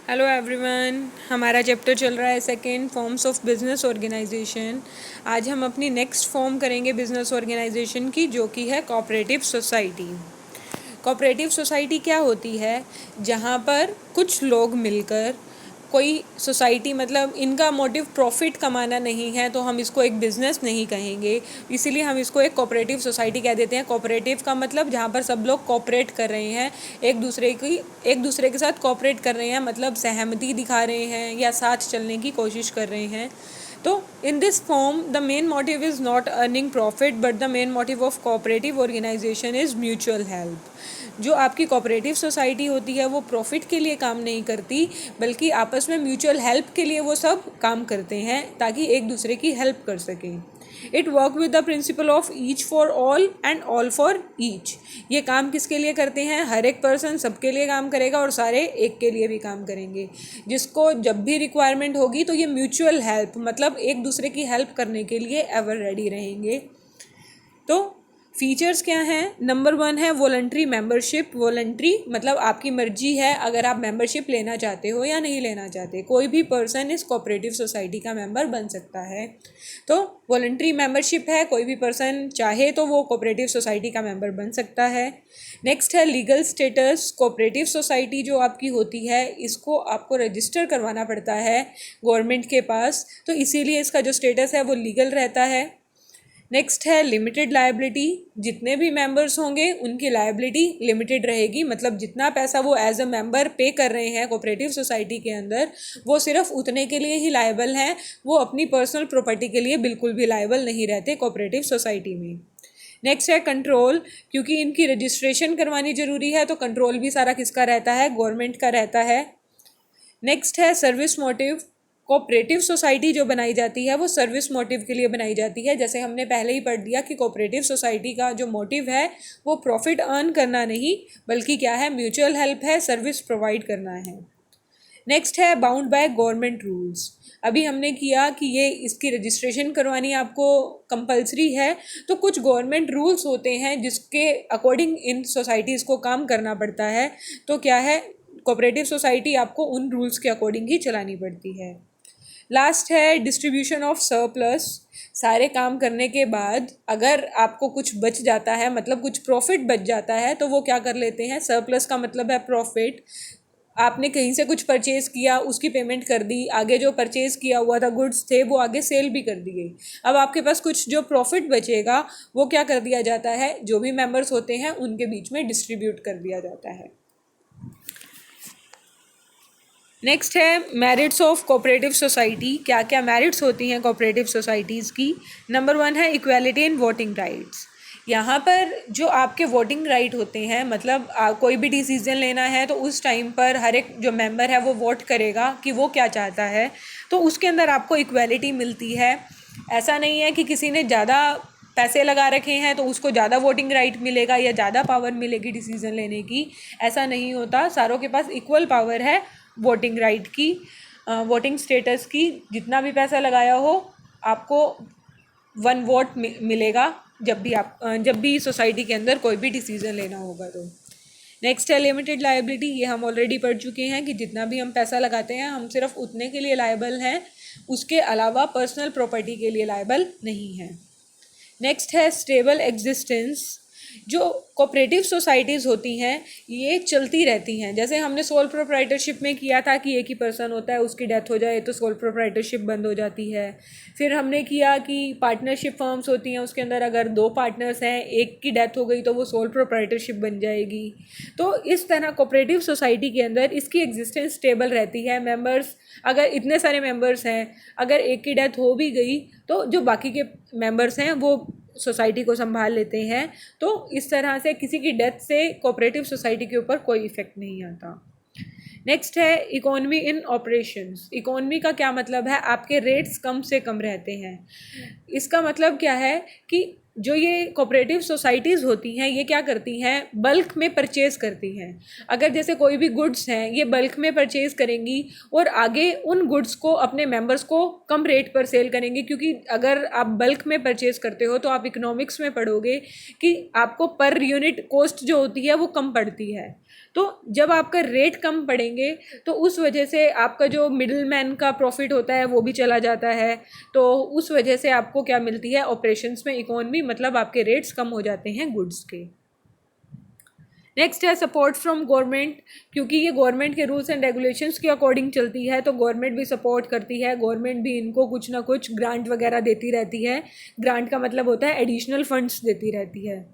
Hello everyone, हमारा chapter चल रहा है second forms of business organisation. आज हम अपनी नेक्स्ट फॉर्म करेंगे बिजनेस ऑर्गेनाइजेशन की, जो कि है कोऑपरेटिव सोसाइटी। कोऑपरेटिव सोसाइटी क्या होती है? जहाँ पर कुछ लोग मिलकर कोई सोसाइटी, मतलब इनका मोटिव प्रॉफिट कमाना नहीं है, तो हम इसको एक बिज़नेस नहीं कहेंगे, इसीलिए हम इसको एक कोऑपरेटिव सोसाइटी कह देते हैं। कोऑपरेटिव का मतलब जहाँ पर सब लोग कोऑपरेट कर रहे हैं, एक दूसरे के साथ कोऑपरेट कर रहे हैं, मतलब सहमति दिखा रहे हैं या साथ चलने की कोशिश कर रहे हैं। तो in this form the main motive is not earning profit, but the main motive of cooperative organisation is mutual help. जो आपकी कोऑपरेटिव सोसाइटी होती है वो प्रॉफिट के लिए काम नहीं करती, बल्कि आपस में म्यूचुअल हेल्प के लिए वो सब काम करते हैं, ताकि एक दूसरे की हेल्प कर सकें। It work with the principle of each for all and all for each. ये काम किसके लिए करते हैं? हर एक पर्सन सबके लिए काम करेगा और सारे एक के लिए भी काम करेंगे। जिसको जब भी रिक्वायरमेंट होगी तो ये म्यूचुअल हेल्प, मतलब एक दूसरे की हेल्प करने के लिए एवर रेडी रहेंगे। तो फीचर्स क्या हैं? नंबर 1 है वॉलंटरी मेंबरशिप। वॉलंटरी मतलब आपकी मर्जी है अगर आप मेंबरशिप लेना चाहते हो या नहीं लेना चाहते। कोई भी पर्सन इस कोऑपरेटिव सोसाइटी का मेंबर बन सकता है। तो वॉलंटरी मेंबरशिप है, कोई भी पर्सन चाहे तो वो कोऑपरेटिव सोसाइटी का मेंबर बन सकता है। नेक्स्ट है लीगल स्टेटस। कोऑपरेटिव सोसाइटी जो आपकी होती है, इसको आपको रजिस्टर करवाना पड़ता है गवर्नमेंट के पास, तो इसीलिए इसका जो स्टेटस है वो लीगल रहता है। नेक्स्ट है लिमिटेड लायबिलिटी। जितने भी मेंबर्स होंगे उनकी लायबिलिटी लिमिटेड रहेगी, मतलब जितना पैसा वो एज अ मेंबर पे कर रहे हैं कोऑपरेटिव सोसाइटी के अंदर, वो सिर्फ उतने के लिए ही लायबल हैं। वो अपनी पर्सनल प्रॉपर्टी के लिए बिल्कुल भी लायबल नहीं रहते कोऑपरेटिव सोसाइटी में। नेक्स्ट है कंट्रोल। क्योंकि इनकी रजिस्ट्रेशन करवानी ज़रूरी है, तो कंट्रोल भी सारा किसका रहता है? गवर्नमेंट का रहता है। नेक्स्ट है सर्विस मोटिव। कोऑपरेटिव सोसाइटी जो बनाई जाती है वो सर्विस मोटिव के लिए बनाई जाती है। जैसे हमने पहले ही पढ़ दिया कि कोऑपरेटिव सोसाइटी का जो मोटिव है वो प्रॉफिट अर्न करना नहीं, बल्कि क्या है? म्यूचुअल हेल्प है, सर्विस प्रोवाइड करना है। नेक्स्ट है बाउंड बाय गवर्नमेंट रूल्स। अभी हमने किया कि ये इसकी रजिस्ट्रेशन करवानी आपको कंपलसरी है, तो कुछ गवर्नमेंट रूल्स होते हैं जिसके अकॉर्डिंग इन सोसाइटीज़ को काम करना पड़ता है। तो क्या है? कोऑपरेटिव सोसाइटी आपको उन रूल्स के अकॉर्डिंग ही चलानी पड़ती है। लास्ट है डिस्ट्रीब्यूशन ऑफ सरप्लस। सारे काम करने के बाद अगर आपको कुछ बच जाता है, मतलब कुछ प्रॉफिट बच जाता है, तो वो क्या कर लेते हैं? सरप्लस का मतलब है प्रॉफिट। आपने कहीं से कुछ परचेज़ किया, उसकी पेमेंट कर दी, आगे जो परचेज़ किया हुआ था गुड्स थे वो आगे सेल भी कर दिए। अब आपके पास कुछ जो प्रॉफिट बचेगा वो क्या कर दिया जाता है? जो भी मेंबर्स होते हैं उनके बीच में डिस्ट्रीब्यूट कर दिया जाता है। नेक्स्ट है मेरिट्स ऑफ कोऑपरेटिव सोसाइटी। क्या क्या मेरिट्स होती हैं कोऑपरेटिव सोसाइटीज़ की? नंबर 1 है इक्वालिटी इन वोटिंग राइट्स। यहाँ पर जो आपके वोटिंग राइट होते हैं, मतलब कोई भी डिसीजन लेना है तो उस टाइम पर हर एक जो मेंबर है वो वोट करेगा कि वो क्या चाहता है, तो उसके अंदर आपको इक्वालिटी मिलती है। ऐसा नहीं है कि किसी ने ज़्यादा पैसे लगा रखे हैं तो उसको ज़्यादा वोटिंग राइट मिलेगा या ज़्यादा पावर मिलेगी डिसीज़न लेने की। ऐसा नहीं होता, सारों के पास इक्वल पावर है वोटिंग राइट की, वोटिंग स्टेटस की। जितना भी पैसा लगाया हो आपको 1 वोट मिलेगा जब भी सोसाइटी के अंदर कोई भी डिसीज़न लेना होगा तो। नेक्स्ट है लिमिटेड लायबिलिटी। ये हम ऑलरेडी पढ़ चुके हैं कि जितना भी हम पैसा लगाते हैं हम सिर्फ उतने के लिए लायबल हैं, उसके अलावा पर्सनल प्रॉपर्टी के लिए लायबल नहीं है। नेक्स्ट है स्टेबल एग्जिस्टेंस। जो कोऑपरेटिव सोसाइटीज़ होती हैं ये चलती रहती हैं। जैसे हमने सोल प्रोप्राइटरशिप में किया था कि एक ही पर्सन होता है, उसकी डेथ हो जाए तो सोल प्रोप्राइटरशिप बंद हो जाती है। फिर हमने किया कि पार्टनरशिप फर्म्स होती हैं, उसके अंदर अगर 2 पार्टनर्स हैं, एक की डेथ हो गई तो वो सोल प्रोप्राइटरशिप बन जाएगी। तो इस तरह कोऑपरेटिव सोसाइटी के अंदर इसकी एग्जिस्टेंस स्टेबल रहती है। मेंबर्स, अगर इतने सारे मेंबर्स हैं, अगर एक की डेथ हो भी गई तो जो बाकी के मेंबर्स हैं वो सोसाइटी को संभाल लेते हैं। तो इस तरह से किसी की डेथ से कोऑपरेटिव सोसाइटी के ऊपर कोई इफेक्ट नहीं आता। नेक्स्ट है इकोनॉमी इन ऑपरेशंस। इकोनॉमी का क्या मतलब है? आपके रेट्स कम से कम रहते हैं। इसका मतलब क्या है कि जो ये कोऑपरेटिव सोसाइटीज़ होती हैं ये क्या करती हैं? बल्क में परचेज़ करती हैं। अगर जैसे कोई भी गुड्स हैं ये बल्क में परचेज़ करेंगी और आगे उन गुड्स को अपने मेंबर्स को कम रेट पर सेल करेंगे, क्योंकि अगर आप बल्क में परचेज़ करते हो तो आप इकोनॉमिक्स में पढ़ोगे कि आपको पर यूनिट कॉस्ट जो होती है वो कम पड़ती है। तो जब आपका रेट कम पड़ेंगे तो उस वजह से आपका जो मिडिल मैन का प्रॉफिट होता है वो भी चला जाता है, तो उस वजह से आपको क्या मिलती है, ऑपरेशंस में इकोनॉमी, मतलब आपके रेट्स कम हो जाते हैं गुड्स के। नेक्स्ट है सपोर्ट फ्रॉम गवर्नमेंट, क्योंकि ये गवर्नमेंट के रूल्स एंड रेगुलेशंस के अकॉर्डिंग चलती है तो गवर्नमेंट भी सपोर्ट करती है, गवर्नमेंट भी इनको कुछ ना कुछ ग्रांट वगैरह देती रहती है। ग्रांट का मतलब होता है एडिशनल फंड्स देती रहती है।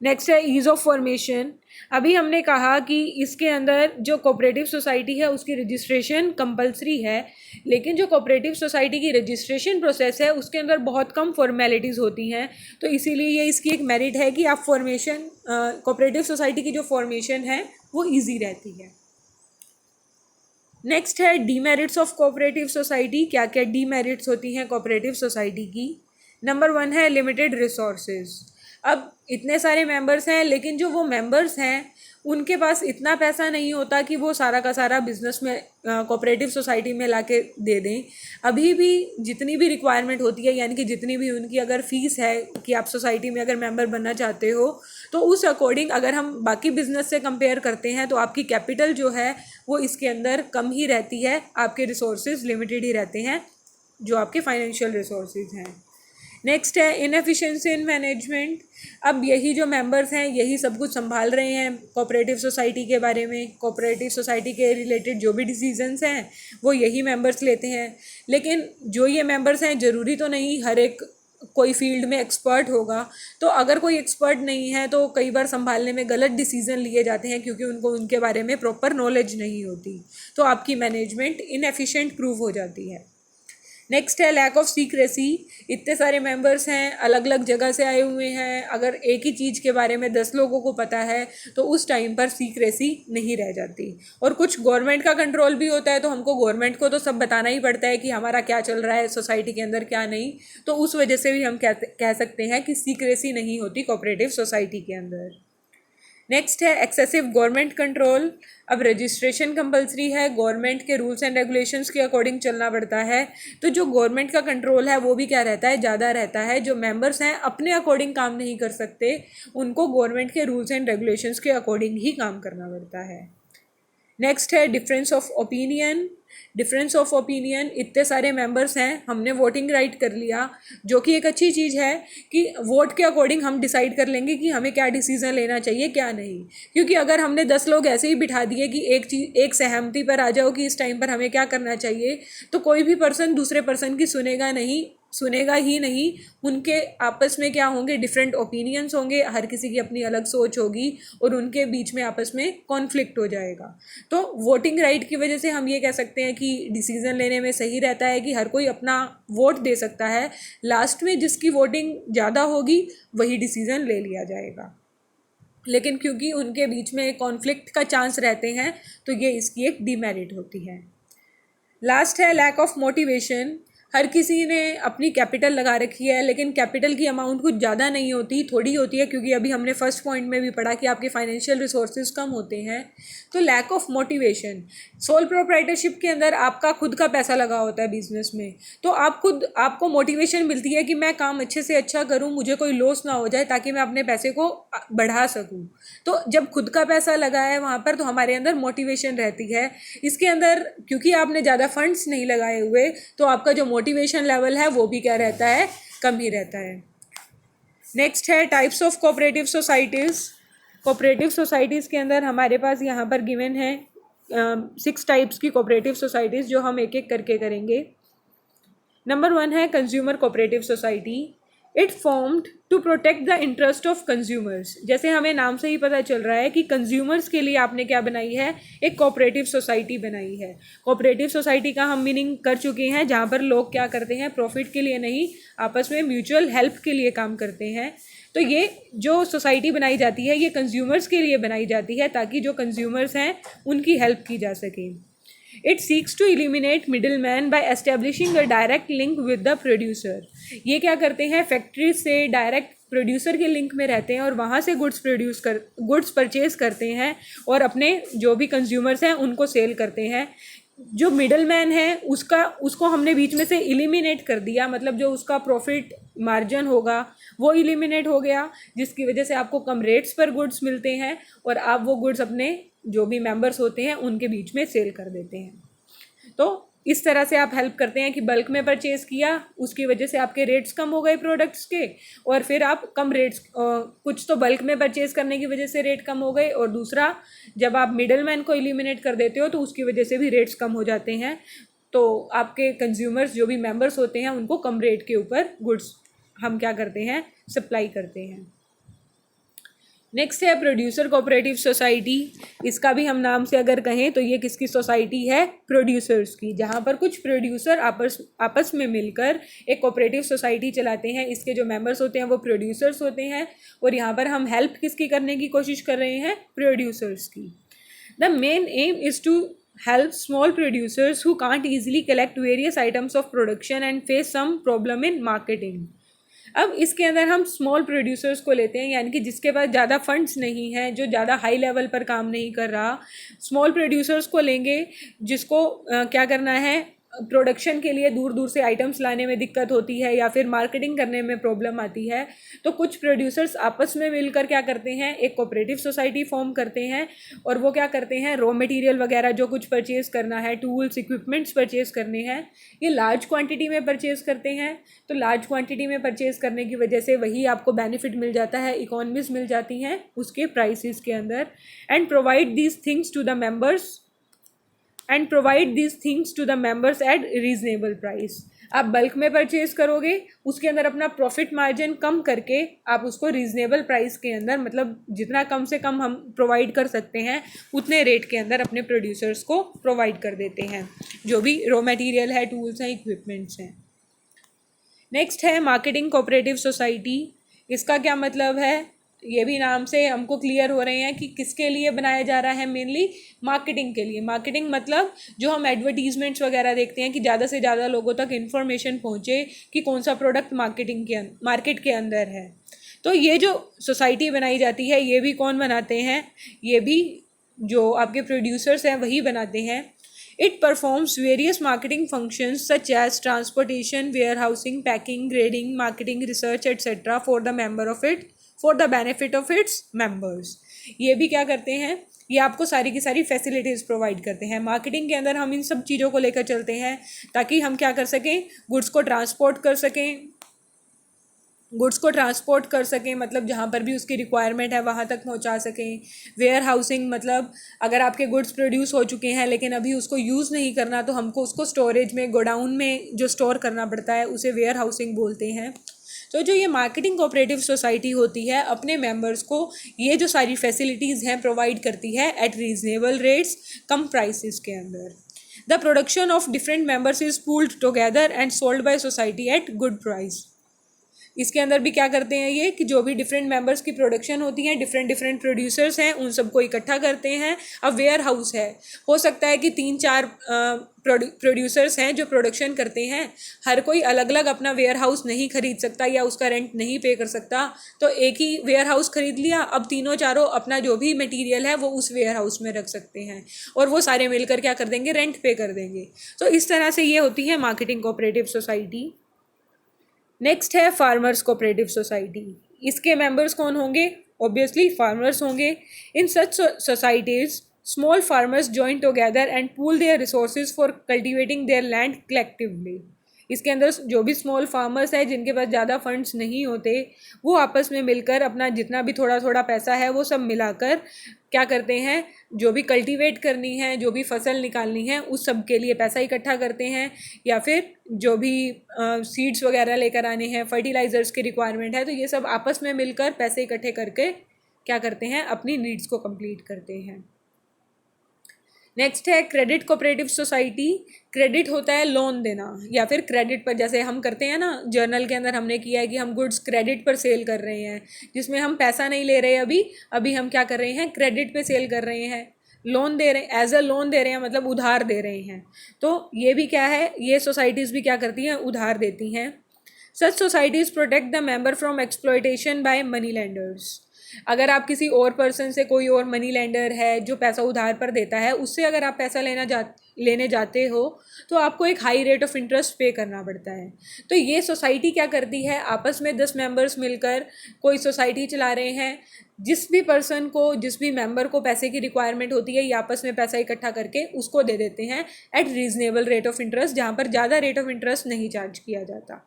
नेक्स्ट है ईज़ ऑफ फॉर्मेशन। अभी हमने कहा कि इसके अंदर जो कोऑपरेटिव सोसाइटी है उसकी रजिस्ट्रेशन कंपलसरी है, लेकिन जो कोऑपरेटिव सोसाइटी की रजिस्ट्रेशन प्रोसेस है उसके अंदर बहुत कम फॉर्मेलिटीज़ होती हैं, तो इसीलिए ये इसकी एक मेरिट है कि आप फॉर्मेशन, कोऑपरेटिव सोसाइटी की जो फॉर्मेशन है वो ईजी रहती है। नेक्स्ट है डीमेरिट्स ऑफ कोऑपरेटिव सोसाइटी। क्या क्या डीमेरिट्स होती हैं कोऑपरेटिव सोसाइटी की? नंबर 1 है लिमिटेड रिसोर्सेज। अब इतने सारे मेंबर्स हैं लेकिन जो वो मेंबर्स हैं उनके पास इतना पैसा नहीं होता कि वो सारा का सारा बिजनेस में, कोऑपरेटिव सोसाइटी में लाके दे दें। अभी भी जितनी भी रिक्वायरमेंट होती है, यानी कि जितनी भी उनकी अगर फीस है कि आप सोसाइटी में अगर मेंबर बनना चाहते हो, तो उस अकॉर्डिंग अगर हम बाकी बिजनेस से कंपेयर करते हैं तो आपकी कैपिटल जो है वो इसके अंदर कम ही रहती है, आपके रिसोर्सेज लिमिटेड ही रहते हैं जो आपके फाइनेंशियल रिसोर्सेज हैं। नेक्स्ट है इनएफिशिएंसी इन मैनेजमेंट। अब यही जो मेंबर्स हैं यही सब कुछ संभाल रहे हैं कोऑपरेटिव सोसाइटी के बारे में, कोऑपरेटिव सोसाइटी के रिलेटेड जो भी डिसीजंस हैं वो यही मेंबर्स लेते हैं, लेकिन जो ये मेंबर्स हैं ज़रूरी तो नहीं हर एक कोई फील्ड में एक्सपर्ट होगा, तो अगर कोई एक्सपर्ट नहीं है तो कई बार संभालने में गलत डिसीजन लिए जाते हैं क्योंकि उनको उनके बारे में प्रॉपर नॉलेज नहीं होती, तो आपकी मैनेजमेंट इनएफिशिएंट प्रूव हो जाती है। नेक्स्ट है लैक ऑफ सीक्रेसी। इतने सारे मेंबर्स हैं, अलग अलग जगह से आए हुए हैं, अगर एक ही चीज़ के बारे में 10 लोगों को पता है तो उस टाइम पर सीक्रेसी नहीं रह जाती। और कुछ गवर्नमेंट का कंट्रोल भी होता है, तो हमको गवर्नमेंट को तो सब बताना ही पड़ता है कि हमारा क्या चल रहा है सोसाइटी के अंदर क्या नहीं, तो उस वजह से भी हम कह सकते हैं कि सीक्रेसी नहीं होती कोऑपरेटिव सोसाइटी के अंदर। नेक्स्ट है एक्सेसिव गवर्नमेंट कंट्रोल। अब रजिस्ट्रेशन कंपलसरी है, गवर्नमेंट के रूल्स एंड रेगुलेशंस के अकॉर्डिंग चलना पड़ता है, तो जो गवर्नमेंट का कंट्रोल है वो भी क्या रहता है, ज़्यादा रहता है। जो मेंबर्स हैं अपने अकॉर्डिंग काम नहीं कर सकते, उनको गवर्नमेंट के रूल्स एंड रेगुलेशंस के अकॉर्डिंग ही काम करना पड़ता है। नेक्स्ट है difference of opinion. Difference of opinion, इतने सारे मेंबर्स हैं, हमने वोटिंग राइट कर लिया, जो कि एक अच्छी चीज़ है कि वोट के अकॉर्डिंग हम डिसाइड कर लेंगे कि हमें क्या डिसीजन लेना चाहिए क्या नहीं, क्योंकि अगर हमने 10 लोग ऐसे ही बिठा दिए कि एक सहमति पर आ जाओ कि इस टाइम पर हमें क्या करना चाहिए, तो कोई भी पर्सन दूसरे पर्सन की सुनेगा ही नहीं। उनके आपस में क्या होंगे, डिफरेंट ओपिनियंस होंगे, हर किसी की अपनी अलग सोच होगी और उनके बीच में आपस में कॉन्फ्लिक्ट हो जाएगा। तो वोटिंग राइट की वजह से हम ये कह सकते हैं कि डिसीज़न लेने में सही रहता है कि हर कोई अपना वोट दे सकता है, लास्ट में जिसकी वोटिंग ज़्यादा होगी वही डिसीज़न ले लिया जाएगा। लेकिन क्योंकि उनके बीच में कॉन्फ्लिक्ट का चांस रहते हैं तो ये इसकी एक डीमेरिट होती है। लास्ट है लैक ऑफ मोटिवेशन। हर किसी ने अपनी कैपिटल लगा रखी है, लेकिन कैपिटल की अमाउंट कुछ ज़्यादा नहीं होती, थोड़ी होती है, क्योंकि अभी हमने फर्स्ट पॉइंट में भी पढ़ा कि आपके फाइनेंशियल रिसोर्सेज कम होते हैं। तो lack of motivation, sole proprietorship के अंदर आपका खुद का पैसा लगा होता है बिजनेस में, तो आपको मोटिवेशन मिलती है कि मैं काम अच्छे से अच्छा करूँ, मुझे कोई लॉस ना हो जाए, ताकि मैं अपने पैसे को बढ़ा सकूँ। तो जब खुद का पैसा लगा है वहाँ पर, तो हमारे अंदर मोटिवेशन रहती है। इसके अंदर क्योंकि आपने ज़्यादा फंड्स नहीं लगाए हुए, तो आपका जो मोटिवेशन लेवल है वो भी क्या रहता है, कम ही रहता है। नेक्स्ट है types of cooperative societies. Cooperative societies के अंदर हमारे पास यहाँ पर गिवन है 6 टाइप्स की कोऑपरेटिव सोसाइटीज़, जो हम एक एक करके करेंगे। नंबर 1 है consumer cooperative society. It formed to protect the interest of consumers. जैसे हमें नाम से ही पता चल रहा है कि कंज्यूमर्स के लिए आपने क्या बनाई है, एक कोऑपरेटिव सोसाइटी बनाई है। कोऑपरेटिव सोसाइटी का हम मीनिंग कर चुके हैं, जहाँ पर लोग क्या करते हैं, प्रॉफिट के लिए नहीं, आपस में म्यूचुअल हेल्प के लिए काम करते हैं। तो ये जो सोसाइटी बनाई जाती है ये कंज्यूमर्स के लिए बनाई जाती है, ताकि जो कंज्यूमर्स हैं उनकी हेल्प की जा सके। It seeks to eliminate middleman by establishing a direct link with the producer। ये क्या करते हैं, फैक्ट्री से डायरेक्ट प्रोड्यूसर के लिंक में रहते हैं और वहाँ से गुड्स परचेज करते हैं और अपने जो भी कंज्यूमर्स हैं उनको सेल करते हैं। जो मिडल मैन है उसको हमने बीच में से इलिमिनेट कर दिया, मतलब जो उसका प्रॉफिट मार्जिन होगा वो इलिमिनेट हो गया, जिसकी वजह से आपको कम रेट्स पर गुड्स मिलते हैं और आप वो गुड्स अपने जो भी मेंबर्स होते हैं उनके बीच में सेल कर देते हैं। तो इस तरह से आप हेल्प करते हैं कि बल्क में परचेज़ किया, उसकी वजह से आपके रेट्स कम हो गए प्रोडक्ट्स के, और फिर आप कम रेट्स, कुछ तो बल्क में परचेज़ करने की वजह से रेट कम हो गए, और दूसरा जब आप मिडल मैन को एलिमिनेट कर देते हो तो उसकी वजह से भी रेट्स कम हो जाते हैं। तो आपके कंज्यूमर्स जो भी मेंबर्स होते हैं उनको कम रेट के ऊपर गुड्स हम क्या करते हैं, सप्लाई करते हैं। नेक्स्ट है प्रोड्यूसर कोऑपरेटिव सोसाइटी। इसका भी हम नाम से अगर कहें तो ये किसकी सोसाइटी है, प्रोड्यूसर्स की, जहाँ पर कुछ प्रोड्यूसर आपस में मिलकर एक कोऑपरेटिव सोसाइटी चलाते हैं। इसके जो मेंबर्स होते हैं वो प्रोड्यूसर्स होते हैं, और यहाँ पर हम हेल्प किसकी करने की कोशिश कर रहे हैं, प्रोड्यूसर्स की। The main aim is to help small producers who can't easily collect various items of production and face some problem in marketing। अब इसके अंदर हम स्मॉल प्रोड्यूसर्स को लेते हैं, यानी कि जिसके पास ज़्यादा फंड्स नहीं है, जो ज़्यादा हाई लेवल पर काम नहीं कर रहा, स्मॉल प्रोड्यूसर्स को लेंगे जिसको क्या करना है, प्रोडक्शन के लिए दूर दूर से आइटम्स लाने में दिक्कत होती है या फिर मार्केटिंग करने में प्रॉब्लम आती है। तो कुछ प्रोड्यूसर्स आपस में मिलकर क्या करते हैं, एक कोऑपरेटिव सोसाइटी फॉर्म करते हैं, और वो क्या करते हैं, रॉ मटेरियल वगैरह जो कुछ परचेज़ करना है, टूल्स इक्विपमेंट्स परचेज़ करने हैं, ये लार्ज क्वांटिटी में परचेज़ करते हैं। तो लार्ज क्वांटिटी में परचेज़ करने की वजह से वही आपको बेनिफिट मिल जाता है, इकोनॉमीज मिल जाती हैं उसके प्राइसेस के अंदर। And provide these things to the members to the members at reasonable price. आप बल्क में परचेज करोगे, उसके अंदर अपना प्रॉफिट मार्जिन कम करके आप उसको रीजनेबल प्राइस के अंदर, मतलब जितना कम से कम हम प्रोवाइड कर सकते हैं उतने रेट के अंदर अपने प्रोड्यूसर्स को प्रोवाइड कर देते हैं, जो भी रॉ मटेरियल है, टूल्स हैं, इक्विपमेंट्स हैं। नेक्स्ट है मार्केटिंग कोऑपरेटिव सोसाइटी। इसका क्या मतलब है, ये भी नाम से हमको क्लियर हो रहे हैं कि किसके लिए बनाया जा रहा है, मेनली मार्केटिंग के लिए। मार्केटिंग मतलब जो हम एडवर्टीजमेंट्स वगैरह देखते हैं कि ज़्यादा से ज़्यादा लोगों तक इन्फॉर्मेशन पहुँचे कि कौन सा प्रोडक्ट मार्केट के अंदर है। तो ये जो सोसाइटी बनाई जाती है ये भी कौन बनाते हैं, ये भी जो आपके प्रोड्यूसर्स हैं वही बनाते हैं। It performs various marketing functions such as transportation, warehousing, packing, grading, marketing, research, etc. for the benefit of its members। ये भी क्या करते हैं, ये आपको सारी की सारी फैसिलिटीज़ प्रोवाइड करते हैं। मार्केटिंग के अंदर हम इन सब चीज़ों को लेकर चलते हैं ताकि हम क्या कर सकें, गुड्स को ट्रांसपोर्ट कर सकें, मतलब जहाँ पर भी उसकी रिक्वायरमेंट है वहाँ तक पहुँचा सकें। वेयर हाउसिंग मतलब अगर आपके गुड्स प्रोड्यूस हो चुके हैं लेकिन अभी उसको यूज़ नहीं करना तो हमको उसको स्टोरेज में, गोडाउन में जो स्टोर करना पड़ता है उसे वेयर हाउसिंग बोलते हैं। तो जो ये मार्केटिंग कोऑपरेटिव सोसाइटी होती है अपने मेंबर्स को ये जो सारी फैसिलिटीज़ हैं प्रोवाइड करती है एट रीजनेबल रेट्स, कम प्राइसेस के अंदर। The production of different members is pooled together and sold by society at good price. इसके अंदर भी क्या करते हैं ये कि जो भी डिफरेंट मेंबर्स की प्रोडक्शन होती है, डिफरेंट प्रोड्यूसर्स हैं, उन सबको इकट्ठा करते हैं। अब वेयर हाउस है, हो सकता है कि 3-4 प्रोड्यूसर्स हैं जो प्रोडक्शन करते हैं, हर कोई अलग अलग अपना वेयर हाउस नहीं खरीद सकता या उसका रेंट नहीं पे कर सकता, तो एक ही वेयर हाउस खरीद लिया। अब तीनों चारों अपना जो भी मटीरियल है वो उस वेयर हाउस में रख सकते हैं और वो सारे मिलकर क्या कर देंगे, रेंट पे कर देंगे। तो इस तरह से ये होती है मार्केटिंग कोऑपरेटिव सोसाइटी। नेक्स्ट है फार्मर्स कोऑपरेटिव सोसाइटी। इसके मेंबर्स कौन होंगे, ऑब्वियसली फार्मर्स होंगे। In such societies small farmers join together and pool their resources for cultivating their land collectively. इसके अंदर जो भी स्मॉल फार्मर्स हैं जिनके पास ज़्यादा फंड्स नहीं होते, वो आपस में मिलकर अपना जितना भी थोड़ा थोड़ा पैसा है वो सब मिलाकर क्या करते हैं, जो भी कल्टीवेट करनी है, जो भी फसल निकालनी है, उस सब के लिए पैसा इकट्ठा करते हैं, या फिर जो भी सीड्स वगैरह लेकर आने हैं, फर्टिलाइज़र्स की रिक्वायरमेंट है, तो ये सब आपस में मिलकर पैसे इकट्ठे करके क्या करते हैं, अपनी नीड्स को कंप्लीट करते हैं। नेक्स्ट है क्रेडिट कोऑपरेटिव सोसाइटी। क्रेडिट होता है लोन देना या फिर क्रेडिट पर, जैसे हम करते हैं ना, जर्नल के अंदर हमने किया है कि हम गुड्स क्रेडिट पर सेल कर रहे हैं, जिसमें हम पैसा नहीं ले रहे, अभी हम क्या कर रहे हैं, क्रेडिट पे सेल कर रहे हैं, लोन दे रहे हैं, एज अ लोन दे रहे हैं, मतलब उधार दे रहे हैं। तो ये भी क्या है, ये सोसाइटीज़ भी क्या करती हैं, उधार देती हैं। Such societies protect the member from exploitation by money lenders. अगर आप किसी और पर्सन से, कोई और मनी लेंडर है जो पैसा उधार पर देता है, उससे अगर आप पैसा लेने जाते हो तो आपको एक हाई रेट ऑफ इंटरेस्ट पे करना पड़ता है। तो ये सोसाइटी क्या करती है, आपस में 10 मेंबर्स मिलकर कोई सोसाइटी चला रहे हैं। जिस भी पर्सन को, जिस भी मेंबर को पैसे की रिक्वायरमेंट होती है, ये आपस में पैसा इकट्ठा करके उसको दे देते हैं at reasonable rate of interest, जहाँ पर ज़्यादा रेट ऑफ इंटरेस्ट नहीं चार्ज किया जाता।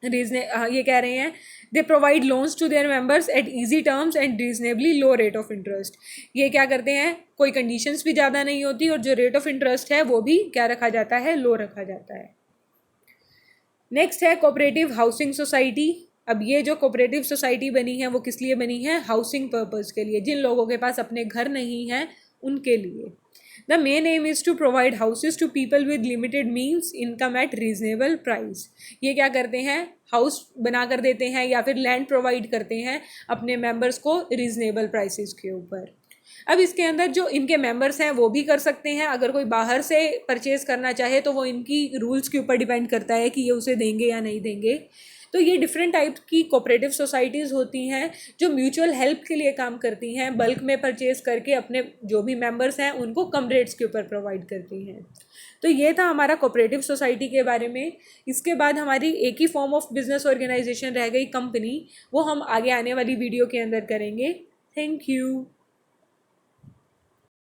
ये कह रहे हैं they provide loans to their members at easy terms and reasonably low rate of interest. ये क्या करते हैं, कोई कंडीशंस भी ज़्यादा नहीं होती और जो रेट ऑफ इंटरेस्ट है वो भी क्या रखा जाता है, लो रखा जाता है। नेक्स्ट है कोऑपरेटिव हाउसिंग सोसाइटी। अब ये जो कोऑपरेटिव सोसाइटी बनी है वो किस लिए बनी है, हाउसिंग पर्पस के लिए। जिन लोगों के पास अपने घर नहीं हैं उनके लिए। The main aim is to provide houses to people with limited means income at reasonable price. ये क्या करते हैं, हाउस बना कर देते हैं या फिर लैंड प्रोवाइड करते हैं अपने मेंबर्स को रीजनेबल प्राइसेस के ऊपर। अब इसके अंदर जो इनके मेंबर्स हैं वो भी कर सकते हैं। अगर कोई बाहर से परचेज करना चाहे तो वो इनकी रूल्स के ऊपर डिपेंड करता है कि ये उसे देंगे या नहीं देंगे। तो ये डिफरेंट टाइप की कोऑपरेटिव सोसाइटीज़ होती हैं जो म्यूचुअल हेल्प के लिए काम करती हैं, बल्क में परचेज करके अपने जो भी मेंबर्स हैं उनको कम रेट्स के ऊपर प्रोवाइड करती हैं। तो ये था हमारा कोऑपरेटिव सोसाइटी के बारे में। इसके बाद हमारी एक ही फॉर्म ऑफ बिजनेस ऑर्गेनाइजेशन रह गई, कंपनी। वो हम आगे आने वाली वीडियो के अंदर करेंगे। Thank you.